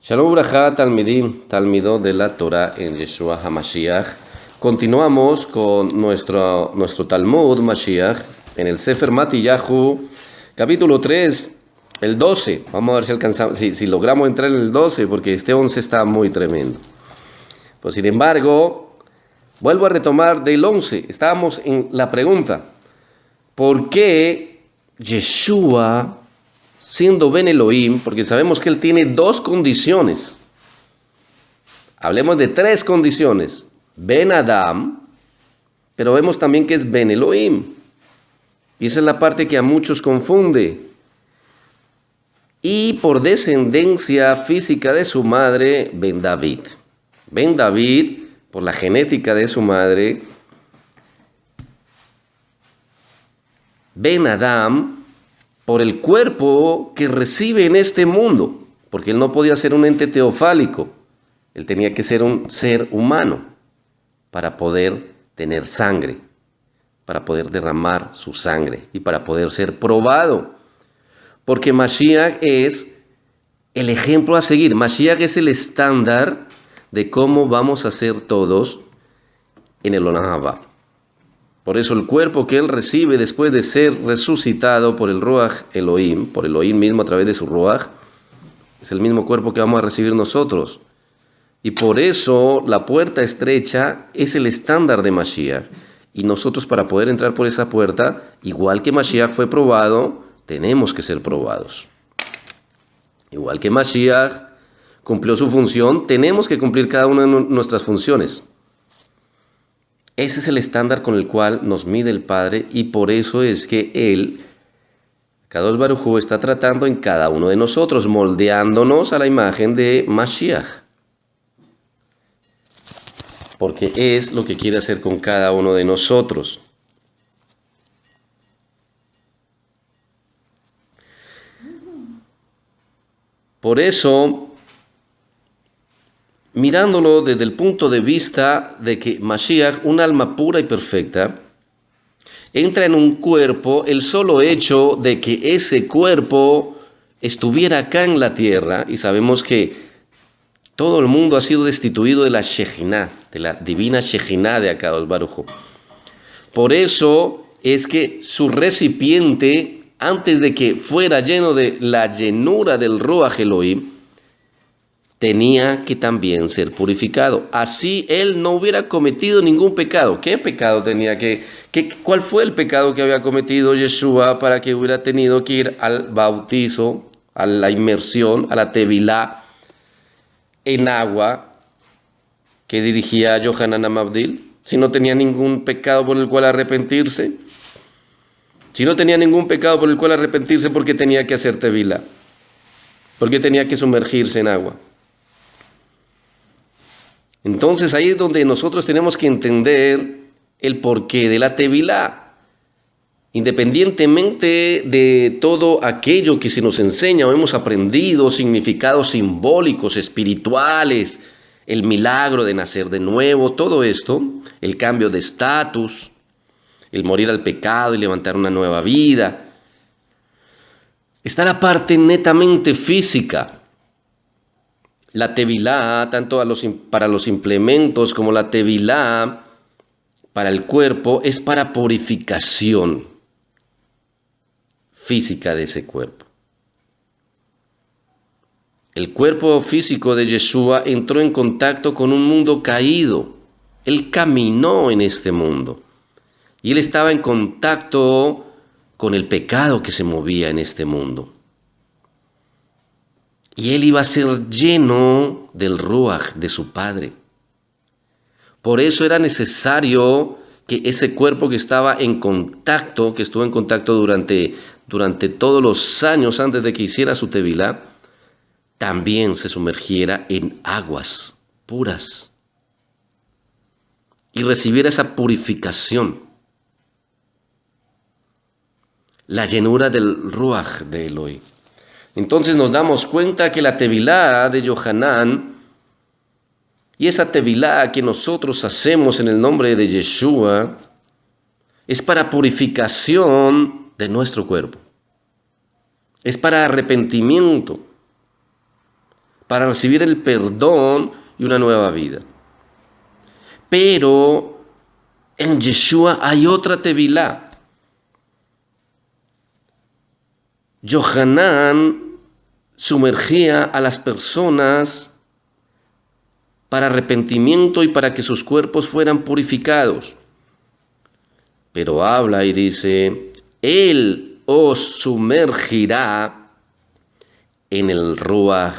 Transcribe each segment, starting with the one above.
Shalom Braja, Talmidim, Talmidot de la Torah en Yeshua HaMashiach. Continuamos con nuestro Talmud Mashiach en el Sefer Matillahu, capítulo 3, el 12. Vamos a ver si alcanzamos, si logramos entrar en el 12, porque este 11 está muy tremendo. Pues sin embargo, vuelvo a retomar del 11. Estábamos en la pregunta: ¿por qué Yeshua, siendo Ben Elohim, porque sabemos que él tiene dos condiciones? Hablemos de tres condiciones: Ben Adam, pero vemos también que es Ben Elohim. Y esa es la parte que a muchos confunde. Y por descendencia física de su madre, Ben David. Ben David, por la genética de su madre. Ben Adam, por el cuerpo que recibe en este mundo, porque él no podía ser un ente teofálico, él tenía que ser un ser humano para poder tener sangre, para poder derramar su sangre y para poder ser probado, porque Mashiach es el ejemplo a seguir. Mashiach es el estándar de cómo vamos a ser todos en el Olam Haba. Por eso el cuerpo que él recibe después de ser resucitado por el Ruach Elohim, por Elohim mismo a través de su Ruach, es el mismo cuerpo que vamos a recibir nosotros. Y por eso la puerta estrecha es el estándar de Mashiach. Y nosotros, para poder entrar por esa puerta, igual que Mashiach fue probado, tenemos que ser probados. Igual que Mashiach cumplió su función, tenemos que cumplir cada una de nuestras funciones. Ese es el estándar con el cual nos mide el Padre, y por eso es que Él, Kadosh Baruj Hu, está tratando en cada uno de nosotros, moldeándonos a la imagen de Mashiach. Porque es lo que quiere hacer con cada uno de nosotros. Por eso, mirándolo desde el punto de vista de que Mashiach, un alma pura y perfecta, entra en un cuerpo, el solo hecho de que ese cuerpo estuviera acá en la tierra, y sabemos que todo el mundo ha sido destituido de la Shejinah, de la divina Shejinah de Akadosh Baruj Hu. Por eso es que su recipiente, antes de que fuera lleno de la llenura del Ruach Elohim, tenía que también ser purificado. Así él no hubiera cometido ningún pecado. ¿Qué pecado tenía cuál fue el pecado que había cometido Yeshua para que hubiera tenido que ir al bautizo, a la inmersión, a la tevilá en agua que dirigía Yohanan Amabdil? Si no tenía ningún pecado por el cual arrepentirse. Si no tenía ningún pecado por el cual arrepentirse, ¿por qué tenía que hacer tevilá? ¿Por qué tenía que sumergirse en agua? Entonces ahí es donde nosotros tenemos que entender el porqué de la tevilá. Independientemente de todo aquello que se nos enseña o hemos aprendido, significados simbólicos, espirituales, el milagro de nacer de nuevo, todo esto, el cambio de estatus, el morir al pecado y levantar una nueva vida, está la parte netamente física. La tevilá, tanto para los implementos como la tevilá para el cuerpo, es para purificación física de ese cuerpo. El cuerpo físico de Yeshua entró en contacto con un mundo caído. Él caminó en este mundo y él estaba en contacto con el pecado que se movía en este mundo. Y él iba a ser lleno del Ruach de su Padre. Por eso era necesario que ese cuerpo que estaba en contacto, que estuvo en contacto durante todos los años antes de que hiciera su tevilá, también se sumergiera en aguas puras y recibiera esa purificación, la llenura del Ruach de Elohim. Entonces nos damos cuenta que la tevilá de Yohanan y esa tevilá que nosotros hacemos en el nombre de Yeshua es para purificación de nuestro cuerpo. Es para arrepentimiento, para recibir el perdón y una nueva vida. Pero en Yeshua hay otra tevilá. Yohanan sumergía a las personas para arrepentimiento y para que sus cuerpos fueran purificados. Pero habla y dice, Él os sumergirá en el Ruach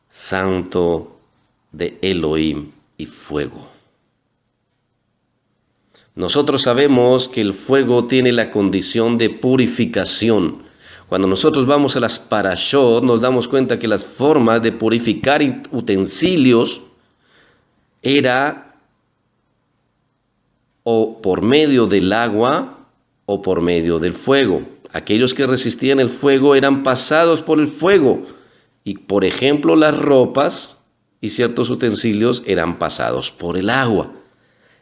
santo de Elohim y fuego. Nosotros sabemos que el fuego tiene la condición de purificación. Cuando nosotros vamos a las parashot, nos damos cuenta que las formas de purificar utensilios era o por medio del agua o por medio del fuego. Aquellos que resistían el fuego eran pasados por el fuego. Y por ejemplo, las ropas y ciertos utensilios eran pasados por el agua.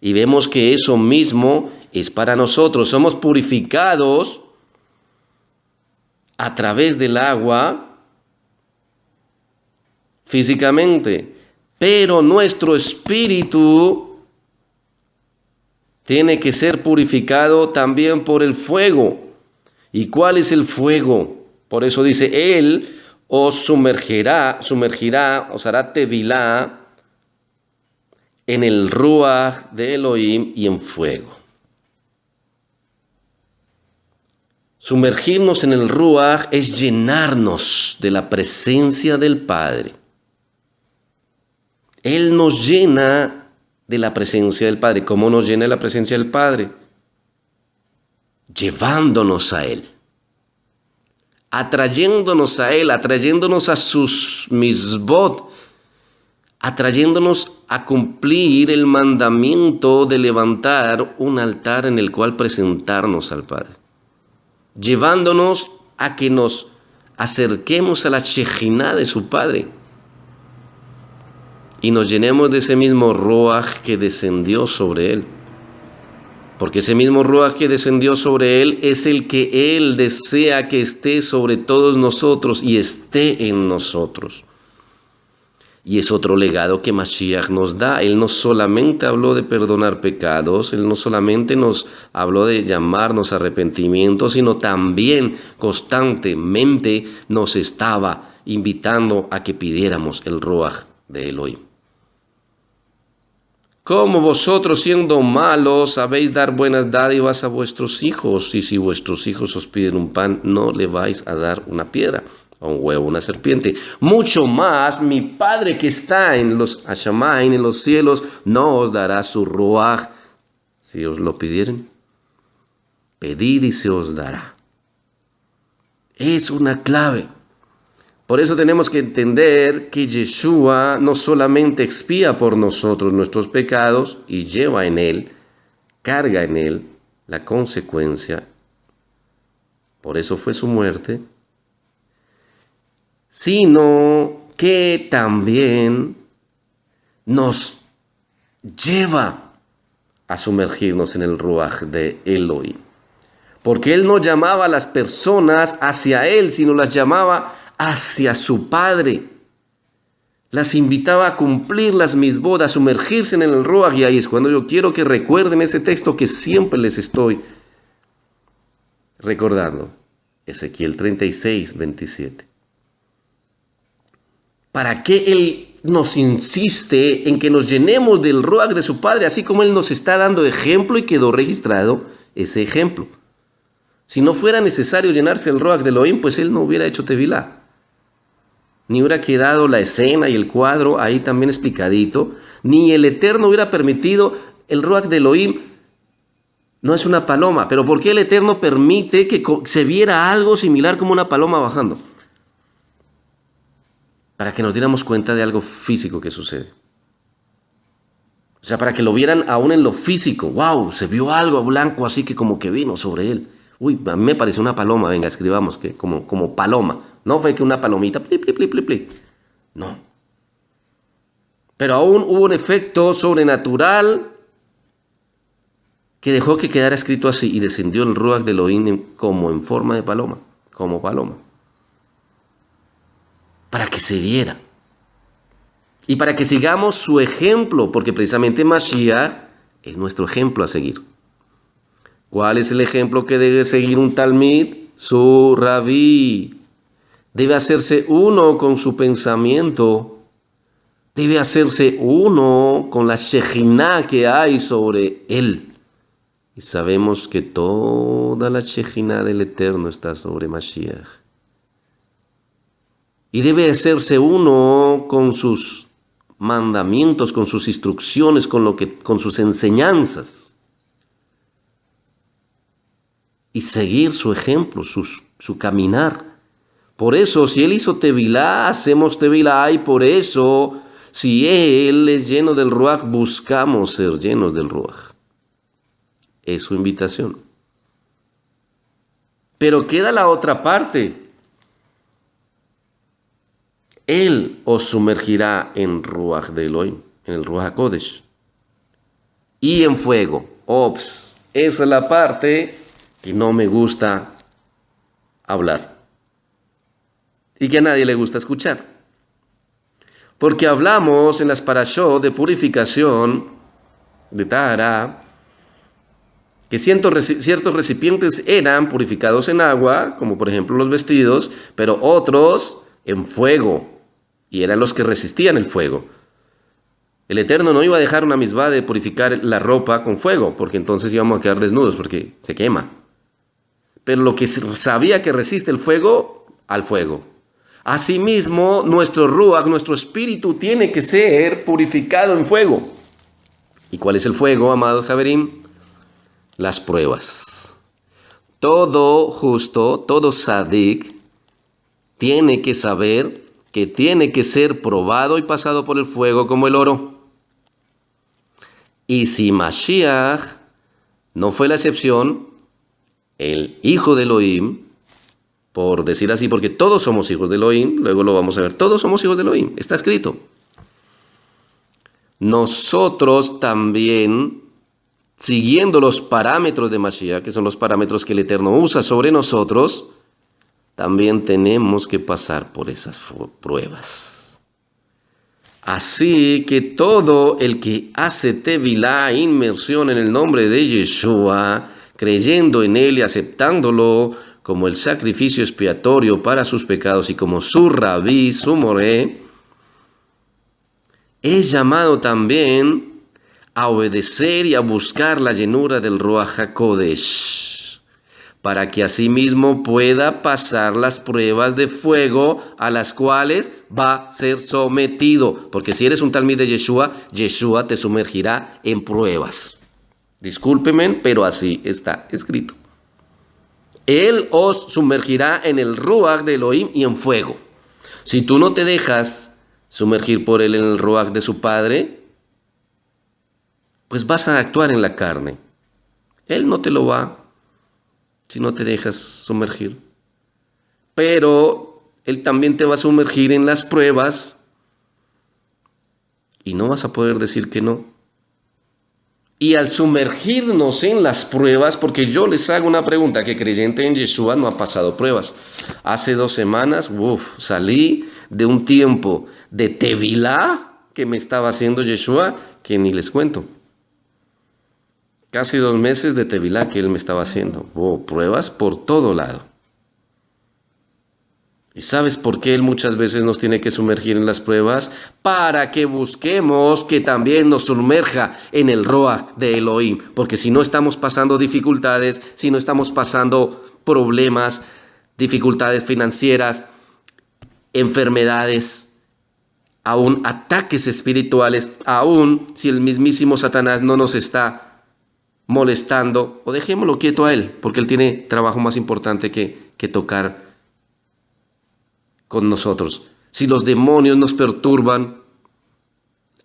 Y vemos que eso mismo es para nosotros. Somos purificados a través del agua físicamente, pero nuestro espíritu tiene que ser purificado también por el fuego. ¿Y cuál es el fuego? Por eso dice, Él os sumergirá, os hará tevilá en el Ruach de Elohim y en fuego. Sumergirnos en el Ruach es llenarnos de la presencia del Padre. Él nos llena de la presencia del Padre. ¿Cómo nos llena de la presencia del Padre? Llevándonos a Él. Atrayéndonos a Él, atrayéndonos a sus misbot, atrayéndonos a cumplir el mandamiento de levantar un altar en el cual presentarnos al Padre. Llevándonos a que nos acerquemos a la Shejiná de su Padre y nos llenemos de ese mismo Ruach que descendió sobre Él. Porque ese mismo Ruach que descendió sobre Él es el que Él desea que esté sobre todos nosotros y esté en nosotros. Y es otro legado que Mashiach nos da. Él no solamente habló de perdonar pecados, Él no solamente nos habló de llamarnos a arrepentimiento, sino también constantemente nos estaba invitando a que pidiéramos el Ruach de Elohim. Como vosotros siendo malos sabéis dar buenas dádivas a vuestros hijos, y si vuestros hijos os piden un pan, no le vais a dar una piedra, o un huevo, una serpiente. Mucho más mi Padre que está en los Hashamayim, en los cielos, no os dará su Ruach si os lo pidieren. Pedid y se os dará. Es una clave. Por eso tenemos que entender que Yeshua no solamente expía por nosotros nuestros pecados y lleva en Él, carga en Él la consecuencia. Por eso fue su muerte. Sino que también nos lleva a sumergirnos en el Ruach de Elohim. Porque Él no llamaba a las personas hacia Él, sino las llamaba hacia su Padre. Las invitaba a cumplir las misbot, a sumergirse en el Ruach. Y ahí es cuando yo quiero que recuerden ese texto que siempre les estoy recordando. Ezequiel 36, 27. ¿Para qué Él nos insiste en que nos llenemos del Ruach de su Padre? Así como Él nos está dando ejemplo y quedó registrado ese ejemplo. Si no fuera necesario llenarse el Ruach de Elohim, pues Él no hubiera hecho tevilá. Ni hubiera quedado la escena y el cuadro ahí también explicadito. Ni el Eterno hubiera permitido el Ruach de Elohim. No es una paloma, pero ¿por qué el Eterno permite que se viera algo similar como una paloma bajando? Para que nos diéramos cuenta de algo físico que sucede. O sea, para que lo vieran aún en lo físico. ¡Wow! Se vio algo blanco así que como que vino sobre él. Uy, a mí me parece una paloma. Venga, escribamos que como paloma. No fue que una palomita. Pli, pli, pli, pli, pli. No. Pero aún hubo un efecto sobrenatural que dejó que quedara escrito así. Y descendió el Ruach de Elohim como en forma de paloma. Como paloma. ¿Para que se viera. Y para que sigamos su ejemplo, porque precisamente Mashiach es nuestro ejemplo a seguir. ¿Cuál es el ejemplo que debe seguir un talmid? Su rabí. Debe hacerse uno con su pensamiento. Debe hacerse uno con la Shejinah que hay sobre él. Y sabemos que toda la Shejinah del Eterno está sobre Mashiach. Y debe hacerse uno con sus mandamientos, con sus instrucciones, con sus enseñanzas. Y seguir su ejemplo, su caminar. Por eso, si él hizo Tevilá, hacemos Tevilá, y por eso, si él es lleno del Ruach, buscamos ser llenos del Ruach. Es su invitación. Pero queda la otra parte. Él os sumergirá en Ruach de Elohim, en el Ruach HaKodesh, y en fuego. Ops, esa es la parte que no me gusta hablar y que a nadie le gusta escuchar. Porque hablamos en las parashot de purificación, de Tahara, que ciertos recipientes eran purificados en agua, como por ejemplo los vestidos, pero otros en fuego, y eran los que resistían el fuego. El Eterno no iba a dejar una misbah de purificar la ropa con fuego, porque entonces íbamos a quedar desnudos, porque se quema. Pero lo que sabía que resiste el fuego, al fuego. Asimismo, nuestro Ruach, nuestro espíritu, tiene que ser purificado en fuego. ¿Y cuál es el fuego, amados Javerim? Las pruebas. Todo justo, todo sadik, tiene que saber que tiene que ser probado y pasado por el fuego como el oro. Y si Mashiach no fue la excepción, el hijo de Elohim, por decir así, porque todos somos hijos de Elohim, luego lo vamos a ver, todos somos hijos de Elohim, está escrito. Nosotros también, siguiendo los parámetros de Mashiach, que son los parámetros que el Eterno usa sobre nosotros, también tenemos que pasar por esas pruebas. Así que todo el que hace tevilá, inmersión en el nombre de Yeshua, creyendo en él y aceptándolo como el sacrificio expiatorio para sus pecados y como su rabí, su moré, es llamado también a obedecer y a buscar la llenura del Ruach HaKodesh, para que asimismo pueda pasar las pruebas de fuego a las cuales va a ser sometido. Porque si eres un talmid de Yeshua, Yeshua te sumergirá en pruebas. Discúlpenme, pero así está escrito. Él os sumergirá en el Ruach de Elohim y en fuego. Si tú no te dejas sumergir por él en el Ruach de su Padre, pues vas a actuar en la carne. Él no te lo va si no te dejas sumergir. Pero él también te va a sumergir en las pruebas y no vas a poder decir que no. Y al sumergirnos en las pruebas, porque yo les hago una pregunta, que creyente en Yeshua no ha pasado pruebas. Hace 2 semanas, salí de un tiempo de tevilá que me estaba haciendo Yeshua, que ni les cuento. Casi 2 meses de tevilá que él me estaba haciendo. Pruebas por todo lado. ¿Y sabes por qué él muchas veces nos tiene que sumergir en las pruebas? Para que busquemos que también nos sumerja en el Ruach de Elohim. Porque si no estamos pasando dificultades, si no estamos pasando problemas, dificultades financieras, enfermedades, aún ataques espirituales, aún si el mismísimo Satanás no nos está molestando, o dejémoslo quieto a él, porque él tiene trabajo más importante que tocar con nosotros. Si los demonios nos perturban,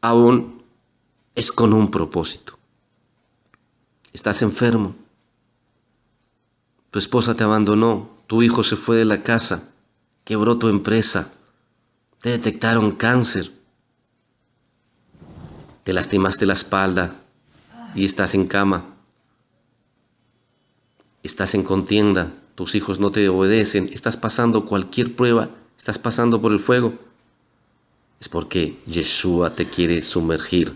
aún es con un propósito. Estás enfermo, tu esposa te abandonó, tu hijo se fue de la casa, quebró tu empresa, te detectaron cáncer, te lastimaste la espalda y estás en cama. Estás en contienda, tus hijos no te obedecen, estás pasando cualquier prueba, estás pasando por el fuego. es porque Yeshua te quiere sumergir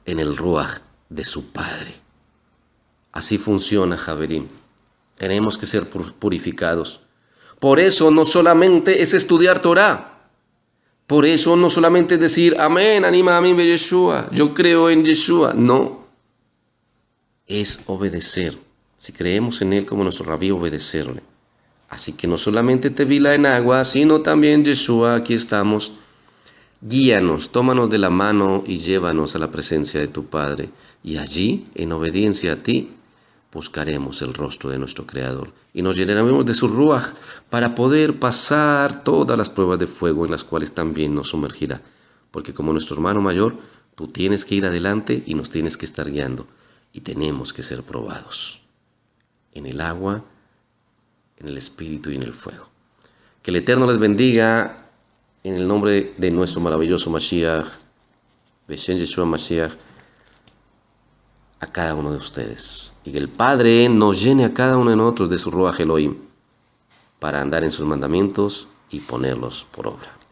en el Ruach de su Padre. Así funciona, Javerim. Tenemos que ser purificados. Por eso no solamente es estudiar Torah. Por eso no solamente es decir, amén, anima a mí, Yeshua, yo creo en Yeshua. No. Es obedecer. Si creemos en Él como nuestro rabí, obedecerle. Así que no solamente Tevila en agua, sino también Yeshua, aquí estamos. Guíanos, tómanos de la mano y llévanos a la presencia de tu Padre. Y allí, en obediencia a ti, buscaremos el rostro de nuestro Creador. Y nos llenaremos de su Ruach para poder pasar todas las pruebas de fuego en las cuales también nos sumergirá. Porque como nuestro hermano mayor, tú tienes que ir adelante y nos tienes que estar guiando. Y tenemos que ser probados en el agua, en el espíritu y en el fuego. Que el Eterno les bendiga en el nombre de nuestro maravilloso Mashiach, Beshem Yeshua Mashiach, a cada uno de ustedes. Y que el Padre nos llene a cada uno de nosotros de su Ruach Elohim para andar en sus mandamientos y ponerlos por obra.